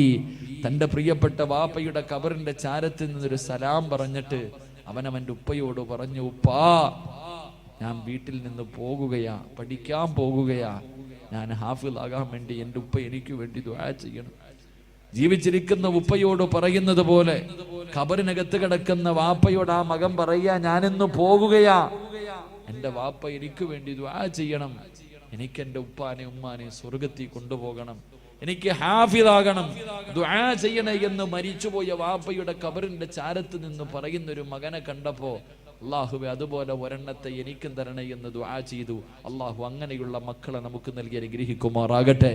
S1: തൻ്റെ പ്രിയപ്പെട്ട വാപ്പയുടെ ഖബറിന്റെ ചാരത്തിൽ നിന്നൊരു സലാം പറഞ്ഞിട്ട് അവൻ്റെ ഉപ്പയോട് പറഞ്ഞു, ഉപ്പാ, ഞാൻ വീട്ടിൽ നിന്ന് പോകുകയാ, പഠിക്കാൻ പോകുകയാ. ഞാൻ ഹാഫിളാകാൻ വേണ്ടി എൻ്റെ ഉപ്പ എനിക്ക് വേണ്ടി ദുആ ചെയ്യണം. ജീവിച്ചിരിക്കുന്ന ഉപ്പയോട് പറയുന്നത് പോലെ ഖബറിനകത്ത് കിടക്കുന്ന വാപ്പയോട് ആ മകൻ പറയാ, ഞാനിന്ന് പോകുകയാ, എൻ്റെ വാപ്പ എനിക്ക് വേണ്ടി ദുആ ചെയ്യണം. എനിക്ക് എൻ്റെ ഉപ്പാനെ ഉമ്മാനെ സ്വർഗത്തിൽ കൊണ്ടുപോകണം, എനിക്ക് ഹാഫിളാകണം, ദുആ ചെയ്യണേ എന്ന് മരിച്ചുപോയ വാപ്പയുടെ ഖബറിന്റെ ചാരത്ത് നിന്ന് പറയുന്നൊരു മകനെ കണ്ടപ്പോ അല്ലാഹുവേ, അതുപോലെ ഒരെണ്ണത്തെ എനിക്കും തരണേ എന്ന് ദുആ ചെയ്തു. അല്ലാഹു അങ്ങനെയുള്ള മക്കളെ നമുക്ക് നൽകി അനുഗ്രഹിക്കുമാറാകട്ടെ.